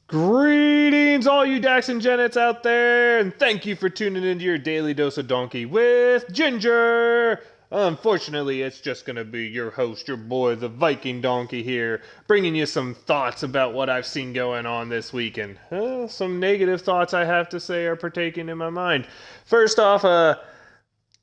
Greetings, all you Dax and Genets out there, and thank you for tuning into your daily dose of donkey with Ginger. Unfortunately, it's just gonna be your host, your boy, the Viking Donkey here, bringing you some thoughts about what I've seen going on this weekend. Some negative thoughts, I have to say, are partaking in my mind. First off,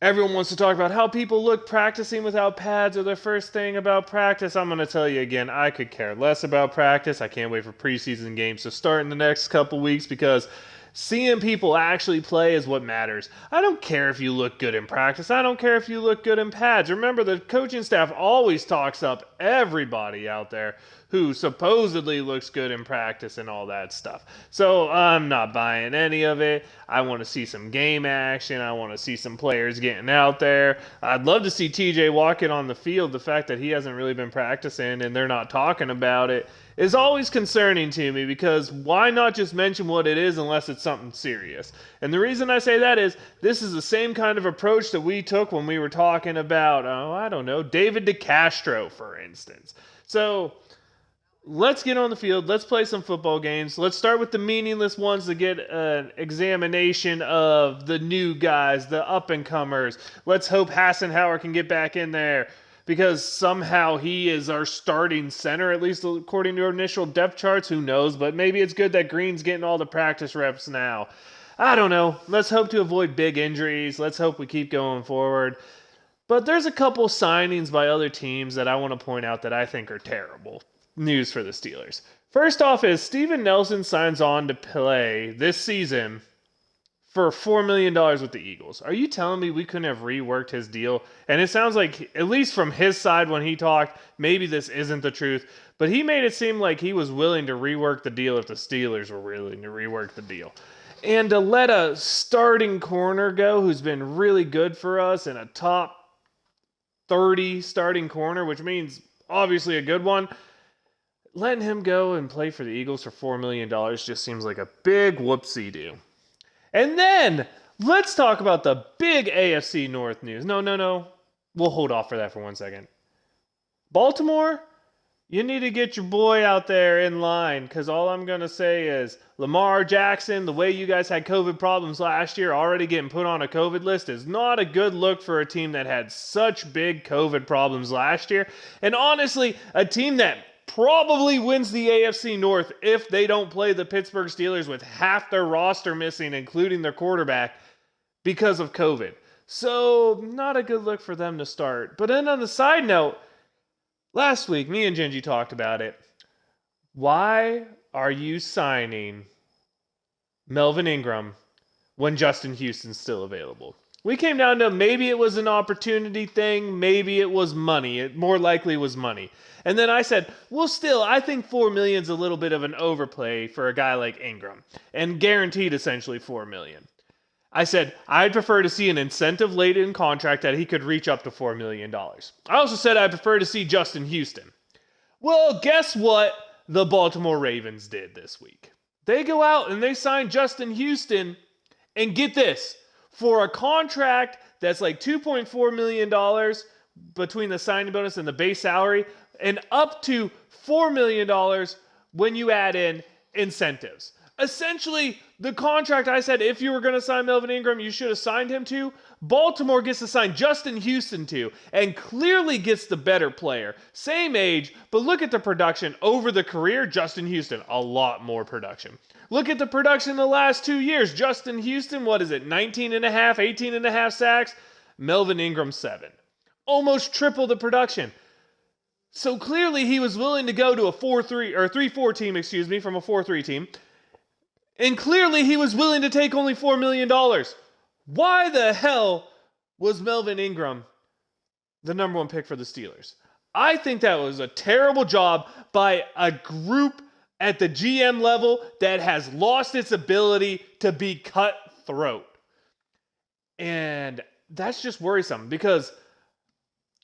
everyone wants to talk about how people look practicing without pads or their first thing about practice. I'm going to tell you again, I could care less about practice. I can't wait for preseason games to start in the next couple weeks because seeing people actually play is what matters. I don't care if you look good in practice. I don't care if you look good in pads. Remember, the coaching staff always talks up everybody out there who supposedly looks good in practice and all that stuff. So I'm not buying any of it. I want to see some game action. I want to see some players getting out there. I'd love to see TJ walking on the field. The fact that he hasn't really been practicing and they're not talking about it is always concerning to me, because why not just mention what it is unless it's something serious? And the reason I say that is this is the same kind of approach that we took when we were talking about, I don't know, David DeCastro, for instance. So let's get on the field. Let's play some football games. Let's start with the meaningless ones to get an examination of the new guys, the up-and-comers. Let's hope Hassenhauer can get back in there, because somehow he is our starting center, at least according to our initial depth charts. Who knows? But maybe it's good that Green's getting all the practice reps now. I don't know. Let's hope to avoid big injuries. Let's hope we keep going forward. But there's a couple signings by other teams that I want to point out that I think are terrible news for the Steelers. First off is Steven Nelson signs on to play this season for $4 million with the Eagles. Are you telling me we couldn't have reworked his deal? And it sounds like, at least from his side when he talked, maybe this isn't the truth, but he made it seem like he was willing to rework the deal if the Steelers were willing to rework the deal. And to let a starting corner go who's been really good for us, and a top 30 starting corner, which means obviously a good one, letting him go and play for the Eagles for $4 million just seems like a big whoopsie-doo. And then, let's talk about the big AFC North news. No. We'll hold off for that for 1 second. Baltimore, you need to get your boy out there in line, because all I'm going to say is Lamar Jackson, the way you guys had COVID problems last year, already getting put on a COVID list is not a good look for a team that had such big COVID problems last year. And honestly, a team that probably wins the AFC North if they don't play the Pittsburgh Steelers with half their roster missing, including their quarterback, because of COVID. So, not a good look for them to start. But then on the side note, last week, me and Gingy talked about it. Why are you signing Melvin Ingram when Justin Houston's still available? We came down to maybe it was an opportunity thing, maybe it was money. It more likely was money. And then I said, well, still, I think $4 million is a little bit of an overplay for a guy like Ingram, and guaranteed essentially $4 million. I said, I'd prefer to see an incentive-laden contract that he could reach up to $4 million. I also said I'd prefer to see Justin Houston. Well, guess what the Baltimore Ravens did this week? They go out and they sign Justin Houston, and get this, for a contract that's like $2.4 million between the signing bonus and the base salary, and up to $4 million when you add in incentives. Essentially, the contract I said if you were going to sign Melvin Ingram, you should have signed him to, Baltimore gets to sign Justin Houston to, and clearly gets the better player. Same age, but look at the production over the career. Justin Houston, a lot more production. Look at the production the last 2 years. Justin Houston, 19 and a half, 18 and a half sacks. Melvin Ingram, 7. Almost triple the production. So clearly he was willing to go to a 4-3 or 3-4 team, from a 4-3 team. And clearly he was willing to take only $4 million. Why the hell was Melvin Ingram the number one pick for the Steelers? I think that was a terrible job by a group at the GM level that has lost its ability to be cutthroat. And that's just worrisome, because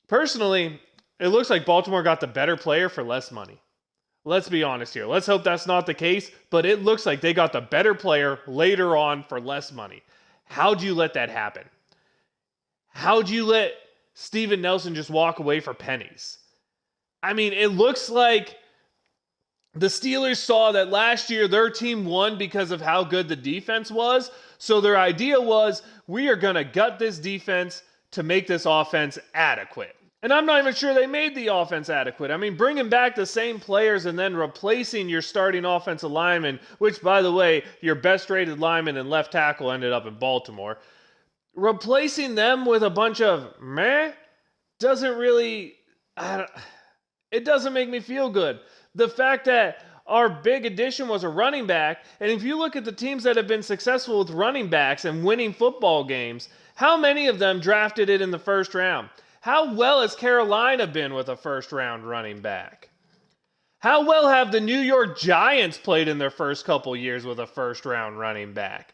personally, it looks like Baltimore got the better player for less money. Let's be honest here. Let's hope that's not the case, but it looks like they got the better player later on for less money. How'd you let that happen? How'd you let Steven Nelson just walk away for pennies? I mean, it looks like The Steelers saw that last year their team won because of how good the defense was. So their idea was, we are going to gut this defense to make this offense adequate. And I'm not even sure they made the offense adequate. I mean, bringing back the same players and then replacing your starting offensive lineman, which, by the way, your best rated lineman and left tackle ended up in Baltimore. Replacing them with a bunch of meh doesn't really, it doesn't make me feel good. The fact that our big addition was a running back, and if you look at the teams that have been successful with running backs and winning football games, how many of them drafted it in the first round? How well has Carolina been with a first-round running back? How well have the New York Giants played in their first couple years with a first-round running back?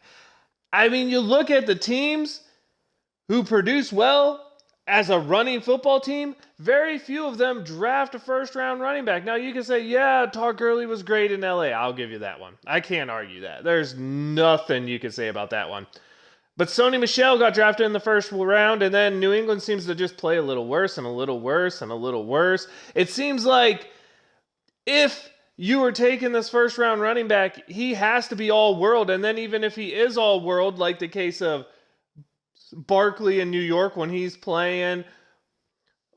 I mean, you look at the teams who produce well as a running football team, very few of them draft a first-round running back. Now, you can say, yeah, Todd Gurley was great in LA. I'll give you that one. I can't argue that. There's nothing you can say about that one. But Sony Michel got drafted in the first round, and then New England seems to just play a little worse and a little worse and a little worse. It seems like if you were taking this first-round running back, he has to be all-world. And then even if he is all-world, like the case of Barkley in New York when he's playing,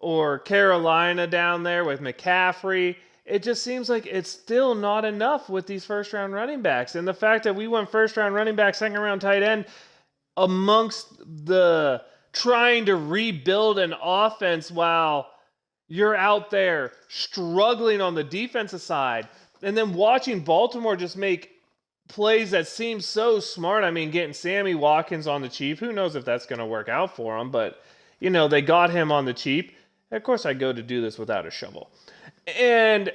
or Carolina down there with McCaffrey, it just seems like it's still not enough with these first-round running backs. And the fact that we went first-round running back, second-round tight end, amongst the trying to rebuild an offense while you're out there struggling on the defensive side, and then watching Baltimore just make plays that seem so smart. I mean, getting Sammy Watkins on the cheap, who knows if that's going to work out for them, but, you know, they got him on the cheap. Of course, I go to do this without a shovel. And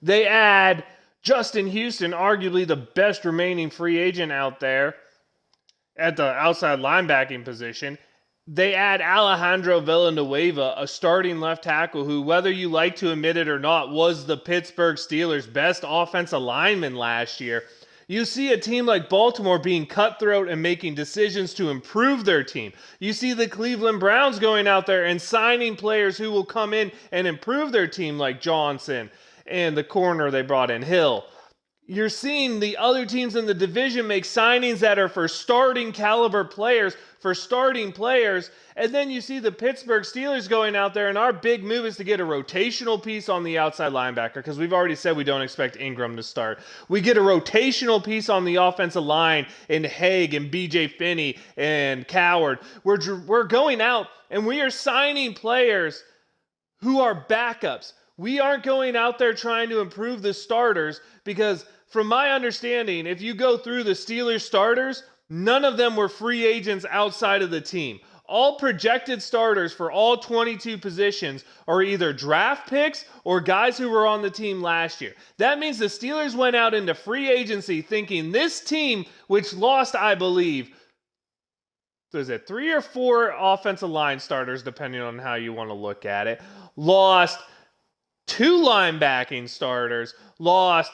they add Justin Houston, arguably the best remaining free agent out there, at the outside linebacking position. They add Alejandro Villanueva, a starting left tackle who, whether you like to admit it or not, was the Pittsburgh Steelers' best offensive lineman last year. You see a team like Baltimore being cutthroat and making decisions to improve their team. You see the Cleveland Browns going out there and signing players who will come in and improve their team, like Johnson and the corner they brought in, Hill. You're seeing the other teams in the division make signings that are for starting caliber players, and then you see the Pittsburgh Steelers going out there, and our big move is to get a rotational piece on the outside linebacker, because we've already said we don't expect Ingram to start. We get a rotational piece on the offensive line in Haig and BJ Finney and Coward. We're going out, and we are signing players who are backups. We aren't going out there trying to improve the starters, because from my understanding, if you go through the Steelers starters, none of them were free agents outside of the team. All projected starters for all 22 positions are either draft picks or guys who were on the team last year. That means the Steelers went out into free agency thinking this team, which lost, I believe, was it 3 or 4 offensive line starters, depending on how you want to look at it, lost 2 linebacking starters, lost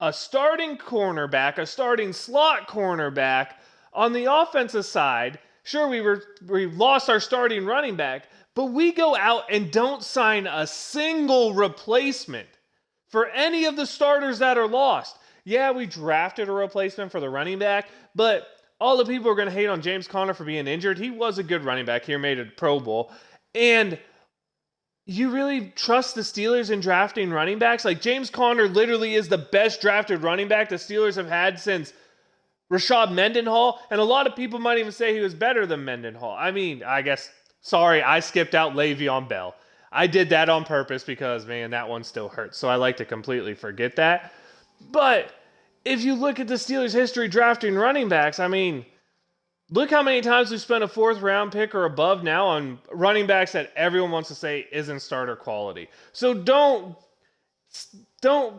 a starting cornerback, a starting slot cornerback. On the offensive side, sure, we lost our starting running back, but we go out and don't sign a single replacement for any of the starters that are lost. Yeah, we drafted a replacement for the running back, but all the people are going to hate on James Conner for being injured. He was a good running back. He made a Pro Bowl. And you really trust the Steelers in drafting running backs? Like, James Conner literally is the best drafted running back the Steelers have had since Rashad Mendenhall, and a lot of people might even say he was better than Mendenhall. I mean, I skipped out Le'Veon Bell. I did that on purpose because, man, that one still hurts, so I like to completely forget that. But if you look at the Steelers' history drafting running backs, I mean, look how many times we've spent a 4th-round pick or above now on running backs that everyone wants to say isn't starter quality. So don't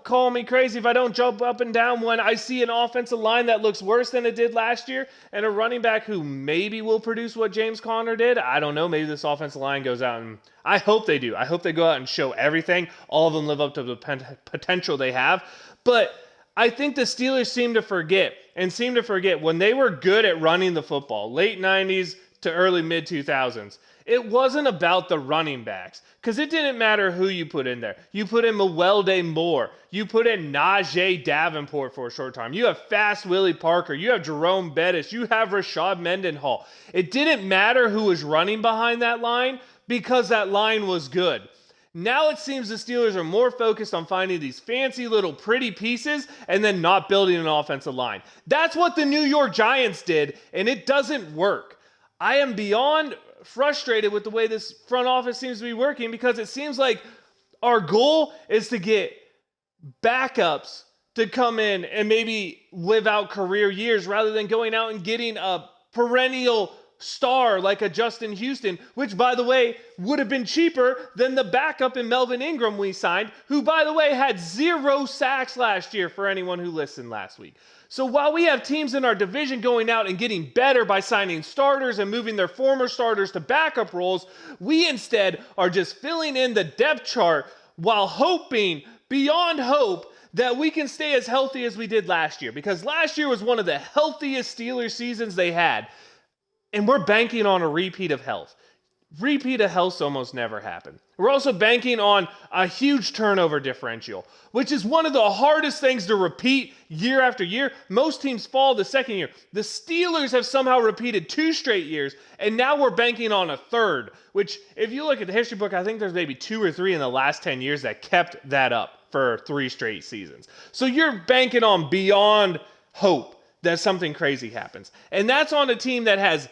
call me crazy if I don't jump up and down when I see an offensive line that looks worse than it did last year and a running back who maybe will produce what James Conner did. I don't know. Maybe this offensive line goes out, and I hope they do. I hope they go out and show everything. All of them live up to the potential they have. But I think the Steelers seem to forget when they were good at running the football. Late 90s, to early mid 2000s, it wasn't about the running backs, because it didn't matter who you put in there. You put in Mewelde Moore. You put in Najee Davenport for a short time. You have Fast Willie Parker. You have Jerome Bettis. You have Rashad Mendenhall. It didn't matter who was running behind that line because that line was good. Now it seems the Steelers are more focused on finding these fancy little pretty pieces and then not building an offensive line. That's what the New York Giants did, and it doesn't work. I am beyond frustrated with the way this front office seems to be working, because it seems like our goal is to get backups to come in and maybe live out career years rather than going out and getting a perennial star like a Justin Houston, which, by the way, would have been cheaper than the backup in Melvin Ingram we signed, who, by the way, had 0 sacks last year, for anyone who listened last week. So while we have teams in our division going out and getting better by signing starters and moving their former starters to backup roles, we instead are just filling in the depth chart while hoping, beyond hope, that we can stay as healthy as we did last year. Because last year was one of the healthiest Steelers seasons they had. And we're banking on a repeat of health. Repeat of healths almost never happen. We're also banking on a huge turnover differential, which is one of the hardest things to repeat year after year. Most teams fall the second year. The Steelers have somehow repeated 2 straight years, and now we're banking on a third, which, if you look at the history book, I think there's maybe 2 or 3 in the last 10 years that kept that up for 3 straight seasons. So you're banking on beyond hope that something crazy happens. And that's on a team that has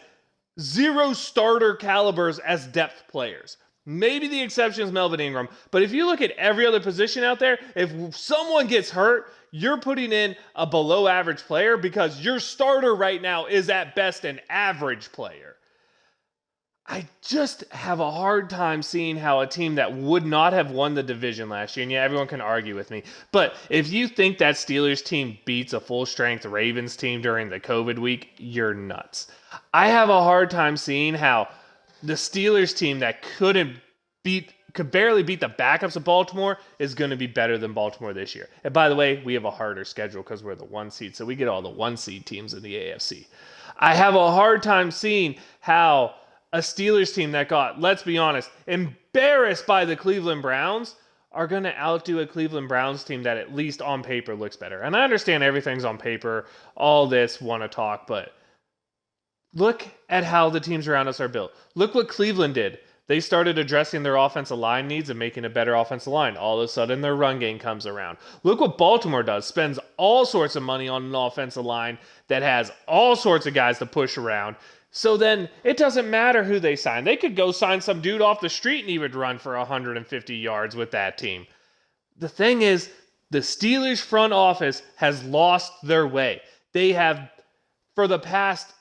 0 starter calibers as depth players. Maybe the exception is Melvin Ingram, but if you look at every other position out there, if someone gets hurt, you're putting in a below average player because your starter right now is at best an average player. I just have a hard time seeing how a team that would not have won the division last year, and yeah, everyone can argue with me, but if you think that Steelers team beats a full-strength Ravens team during the COVID week, you're nuts. I have a hard time seeing how the Steelers team that could barely beat the backups of Baltimore is going to be better than Baltimore this year. And by the way, we have a harder schedule because we're the 1 seed, so we get all the 1 seed teams in the AFC. I have a hard time seeing how a Steelers team that got, let's be honest, embarrassed by the Cleveland Browns are going to outdo a Cleveland Browns team that at least on paper looks better. And I understand everything's on paper, all this want to talk, but look at how the teams around us are built. Look what Cleveland did. They started addressing their offensive line needs and making a better offensive line. All of a sudden, their run game comes around. Look what Baltimore does. Spends all sorts of money on an offensive line that has all sorts of guys to push around. So then it doesn't matter who they sign. They could go sign some dude off the street and he would run for 150 yards with that team. The thing is, the Steelers front office has lost their way. They have, for the past,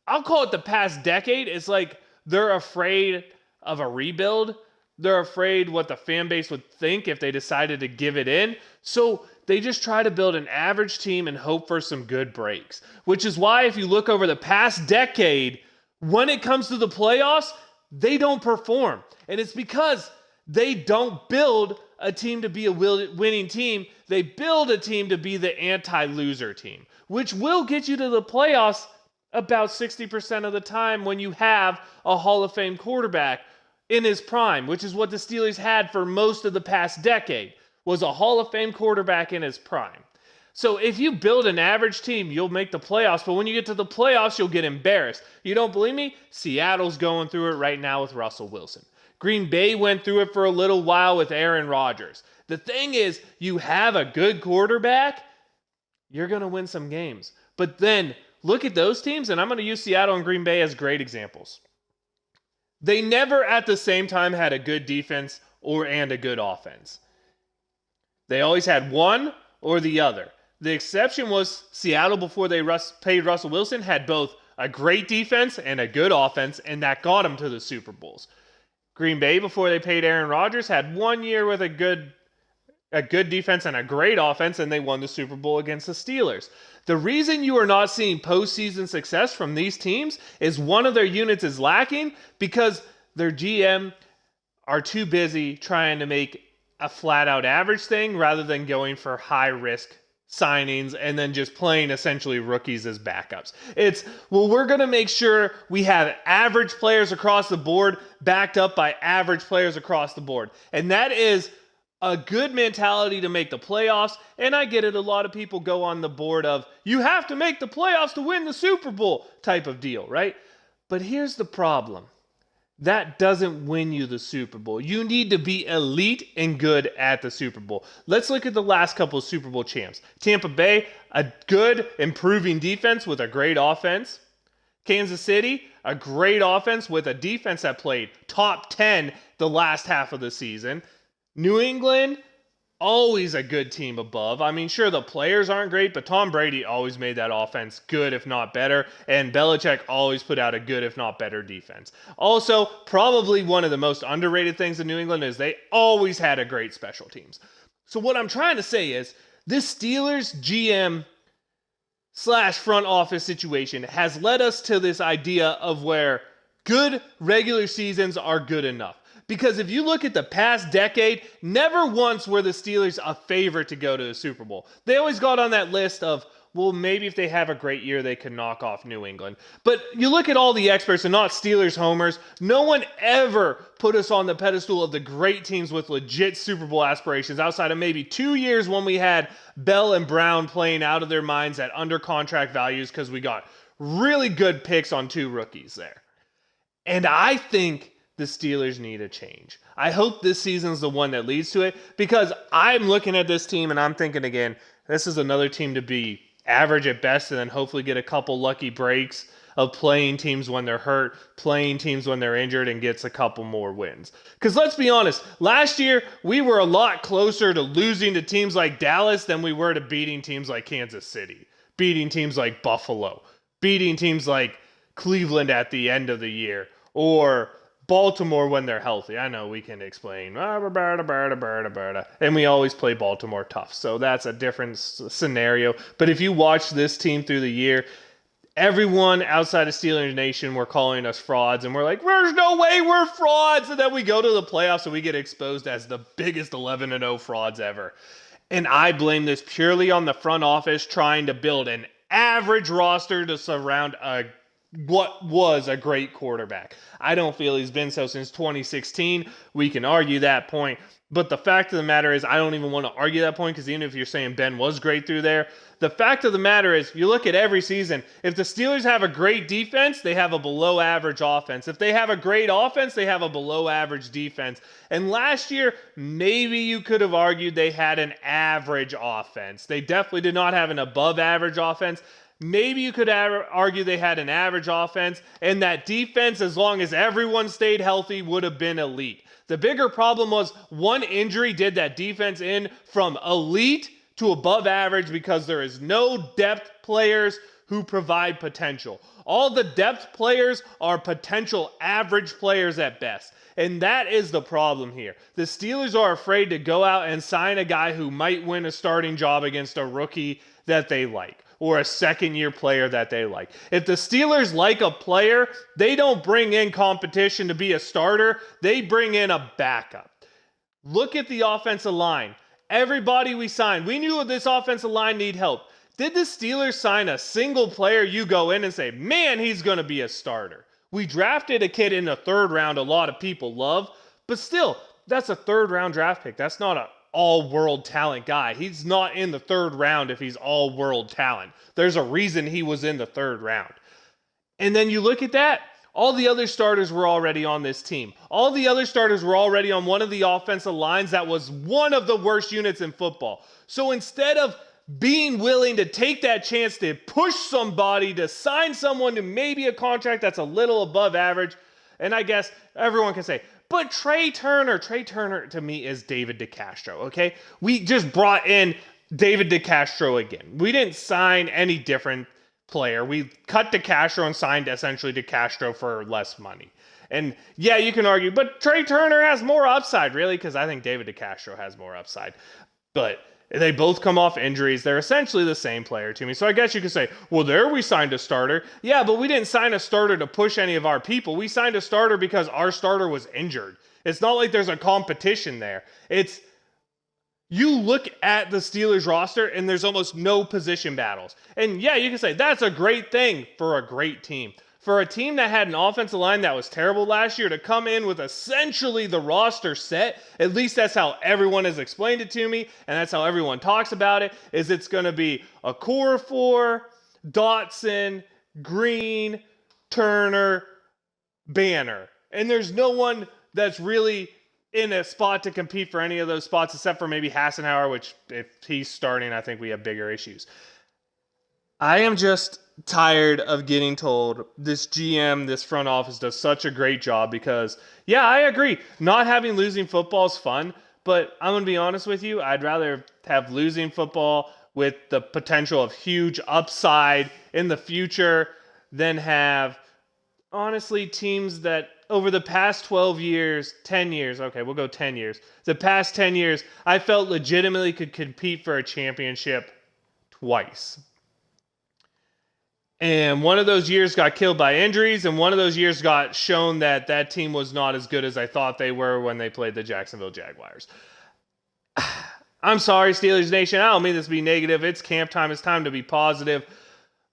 I'll call it the past decade, it's like they're afraid of a rebuild. They're afraid what the fan base would think if they decided to give it in. So they just try to build an average team and hope for some good breaks. Which is why if you look over the past decade, when it comes to the playoffs, they don't perform. And it's because they don't build a team to be a winning team. They build a team to be the anti-loser team, which will get you to the playoffs about 60% of the time when you have a Hall of Fame quarterback in his prime, which is what the Steelers had for most of the past decade, was a Hall of Fame quarterback in his prime. So if you build an average team, you'll make the playoffs, but when you get to the playoffs, you'll get embarrassed. You don't believe me? Seattle's going through it right now with Russell Wilson. Green Bay went through it for a little while with Aaron Rodgers. The thing is, you have a good quarterback, you're going to win some games. But then look at those teams, and I'm going to use Seattle and Green Bay as great examples. They never at the same time had a good defense and a good offense. They always had one or the other. The exception was Seattle before they paid Russell Wilson had both a great defense and a good offense, and that got them to the Super Bowls. Green Bay before they paid Aaron Rodgers had 1 year with a good defense and a great offense, and they won the Super Bowl against the Steelers. The reason you are not seeing postseason success from these teams is one of their units is lacking because their GM are too busy trying to make a flat-out average thing rather than going for high-risk signings and then just playing essentially rookies as backups. It's, well, we're going to make sure we have average players across the board backed up by average players across the board. And that is a good mentality to make the playoffs. And I get it, a lot of people go on the board of, you have to make the playoffs to win the Super Bowl type of deal, right? But here's the problem. That doesn't win you the Super Bowl. You need to be elite and good at the Super Bowl. Let's look at the last couple of Super Bowl champs. Tampa Bay, a good, improving defense with a great offense. Kansas City, a great offense with a defense that played top 10 the last half of the season. New England, always a good team above. I mean, sure, the players aren't great, but Tom Brady always made that offense good, if not better. And Belichick always put out a good, if not better, defense. Also, probably one of the most underrated things in New England is they always had a great special teams. So what I'm trying to say is, this Steelers GM / front office situation has led us to this idea of where good regular seasons are good enough. Because if you look at the past decade, never once were the Steelers a favorite to go to the Super Bowl. They always got on that list of, well, maybe if they have a great year, they can knock off New England. But you look at all the experts, and not Steelers homers, no one ever put us on the pedestal of the great teams with legit Super Bowl aspirations outside of maybe 2 years when we had Bell and Brown playing out of their minds at under contract values because we got really good picks on 2 rookies there. And I think the Steelers need a change. I hope this season's the one that leads to it, because I'm looking at this team and I'm thinking again, this is another team to be average at best and then hopefully get a couple lucky breaks of playing teams when they're hurt, playing teams when they're injured, and gets a couple more wins. Because let's be honest, last year we were a lot closer to losing to teams like Dallas than we were to beating teams like Kansas City, beating teams like Buffalo, beating teams like Cleveland at the end of the year, or Baltimore when they're healthy. I know we can explain, and we always play Baltimore tough, so that's a different scenario. But if you watch this team through the year, everyone outside of Steelers Nation were calling us frauds, and we're like, there's no way we're frauds, and then we go to the playoffs and we get exposed as the biggest 11-0 frauds ever. And I blame this purely on the front office trying to build an average roster to surround what was a great quarterback. I don't feel he's been so since 2016. We can argue that point. But the fact of the matter is, I don't even want to argue that point, because even if you're saying Ben was great through there, the fact of the matter is, you look at every season, if the Steelers have a great defense, they have a below average offense. If they have a great offense, they have a below average defense. And last year, maybe you could have argued they had an average offense. They definitely did not have an above average offense. Maybe you could argue they had an average offense, and that defense, as long as everyone stayed healthy, would have been elite. The bigger problem was one injury did that defense in from elite to above average, because there is no depth players who provide potential. All the depth players are potential average players at best. And that is the problem here. The Steelers are afraid to go out and sign a guy who might win a starting job against a rookie that they like, or a second-year player that they like. If the Steelers like a player, they don't bring in competition to be a starter. They bring in a backup. Look at the offensive line. Everybody we signed, we knew this offensive line need help. Did the Steelers sign a single player you go in and say, man, he's going to be a starter? We drafted a kid in the 3rd round a lot of people love, but still, that's a 3rd-round draft pick. That's not an all-world talent guy. He's not in the 3rd round if he's all-world talent. There's a reason he was in the 3rd round. And then you look at that, all the other starters were already on this team. All the other starters were already on one of the offensive lines that was one of the worst units in football. So instead of being willing to take that chance to push somebody, to sign someone to maybe a contract that's a little above average, and I guess everyone can say, but Trey Turner to me is David DeCastro, okay? We just brought in David DeCastro again. We didn't sign any different player. We cut DeCastro and signed essentially DeCastro for less money. And yeah, you can argue, but Trey Turner has more upside, really? Because I think David DeCastro has more upside. But they both come off injuries. They're essentially the same player to me. So I guess you could say, well, there we signed a starter. Yeah, but we didn't sign a starter to push any of our people. We signed a starter because our starter was injured. It's not like there's a competition there. It's You look at the Steelers roster and there's almost no position battles. And yeah, you can say that's a great thing for a great team. For a team that had an offensive line that was terrible last year to come in with essentially the roster set, at least that's how everyone has explained it to me, and that's how everyone talks about it, is it's going to be a core of 4, Dotson, Green, Turner, Banner. And there's no one that's really in a spot to compete for any of those spots except for maybe Hassenauer, which if he's starting, I think we have bigger issues. I am just tired of getting told this GM, this front office does such a great job because, yeah, I agree. Not having losing football is fun, but I'm going to be honest with you. I'd rather have losing football with the potential of huge upside in the future than have, honestly, teams that over the past 12 years, 10 years, okay, we'll go 10 years. The past 10 years, I felt legitimately could compete for a championship twice. And one of those years got killed by injuries, and one of those years got shown that that team was not as good as I thought they were when they played the Jacksonville Jaguars. I'm sorry, Steelers Nation. I don't mean this to be negative. It's camp time. It's time to be positive.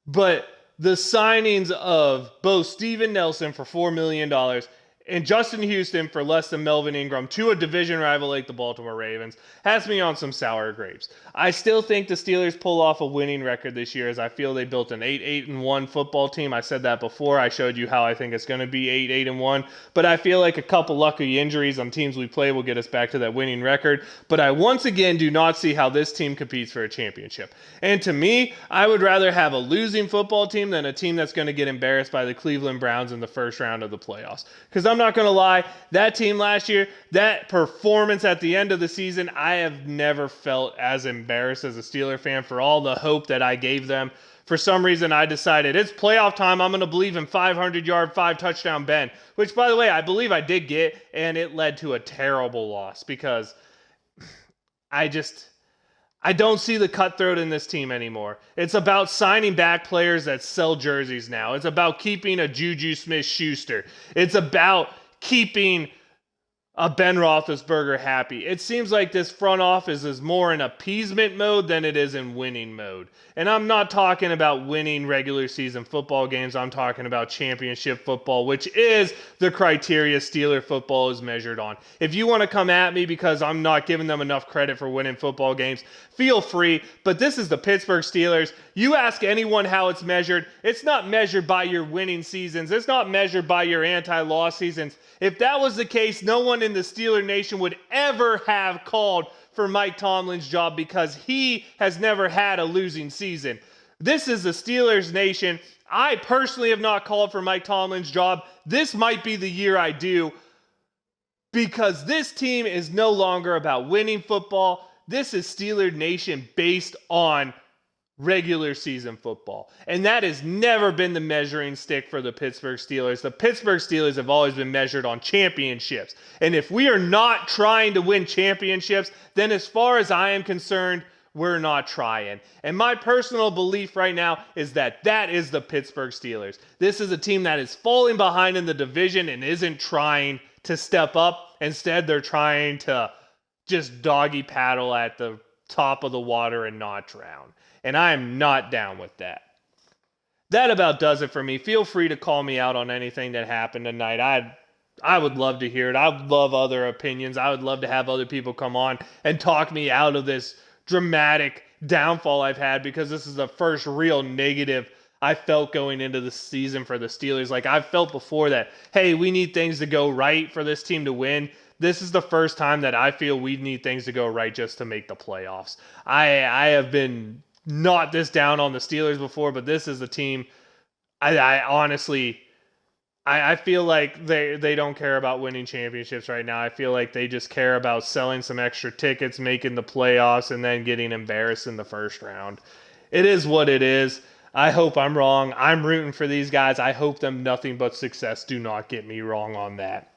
But the signings of both Steven Nelson for $4 million and Justin Houston for less than Melvin Ingram to a division rival like the Baltimore Ravens has me on some sour grapes. I still think the Steelers pull off a winning record this year as I feel they built an 8-1 football team. I said that before. I showed you how I think it's going to be 8-1. But I feel like a couple lucky injuries on teams we play will get us back to that winning record. But I once again do not see how this team competes for a championship. And to me, I would rather have a losing football team than a team that's going to get embarrassed by the Cleveland Browns in the first round of the playoffs. Because I'm not going to lie, that team last year, that performance at the end of the season, I have never felt as embarrassed as a Steeler fan for all the hope that I gave them. For some reason, I decided it's playoff time. I'm going to believe in 500-yard, 5-touchdown Ben, which, by the way, I believe I did get, and it led to a terrible loss because I don't see the cutthroat in this team anymore. It's about signing back players that sell jerseys now. It's about keeping a Juju Smith-Schuster. It's about keeping a Ben Roethlisberger happy. It seems like this front office is more in appeasement mode than it is in winning mode. And I'm not talking about winning regular season football games. I'm talking about championship football, which is the criteria Steeler football is measured on. If you want to come at me because I'm not giving them enough credit for winning football games, feel free. But this is the Pittsburgh Steelers. You ask anyone how it's measured. It's not measured by your winning seasons. It's not measured by your anti-loss seasons. If that was the case, no one in the Steeler Nation would ever have called for Mike Tomlin's job because he has never had a losing season. This is the Steelers Nation. I personally have not called for Mike Tomlin's job. This might be the year I do because this team is no longer about winning football. This is Steeler Nation based on regular season football. And that has never been the measuring stick for the Pittsburgh Steelers. The Pittsburgh Steelers have always been measured on championships. And if we are not trying to win championships, then as far as I am concerned, we're not trying. And my personal belief right now is that that is the Pittsburgh Steelers. This is a team that is falling behind in the division and isn't trying to step up. Instead, they're trying to just doggy paddle at the top of the water and not drown. And I am not down with that. That about does it for me. Feel free to call me out on anything that happened tonight. I would love to hear it. I would love other opinions. I would love to have other people come on and talk me out of this dramatic downfall I've had because this is the first real negative I felt going into the season for the Steelers. Like I've felt before that, hey, we need things to go right for this team to win. This is the first time that I feel we need things to go right just to make the playoffs. I have been not this down on the Steelers before, but this is a team I honestly feel like they don't care about winning championships right now. I feel like they just care about selling some extra tickets, making the playoffs, and then getting embarrassed in the first round. It is what it is. I hope I'm wrong. I'm rooting for these guys. I hope them nothing but success. Do not get me wrong on that.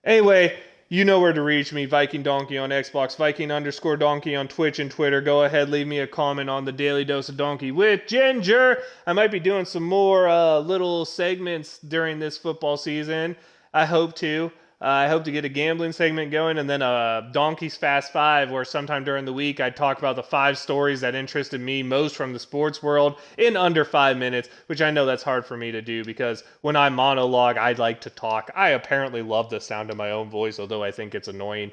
Anyway, you know where to reach me, Viking Donkey on Xbox, Viking_Donkey on Twitch and Twitter. Go ahead, leave me a comment on the Daily Dose of Donkey with Ginger. I might be doing some more little segments during this football season. I hope to. I hope to get a gambling segment going, and then a Donkey's Fast Five, where sometime during the week I talk about the 5 stories that interested me most from the sports world in under 5 minutes, which I know that's hard for me to do because when I monologue, I like to talk. I apparently love the sound of my own voice, although I think it's annoying.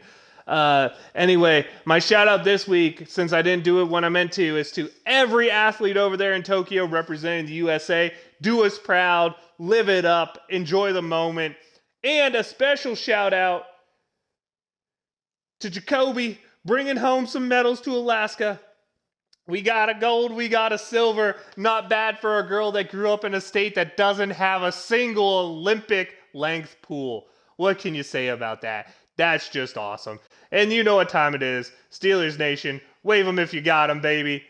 Anyway, my shout out this week, since I didn't do it when I meant to, is to every athlete over there in Tokyo representing the USA. Do us proud, live it up, enjoy the moment. And a special shout out to Jacoby bringing home some medals to Alaska. We got a gold, we got a silver. Not bad for a girl that grew up in a state that doesn't have a single Olympic length pool. What can you say about that? That's just awesome. And you know what time it is. Steelers Nation, wave them if you got them, baby.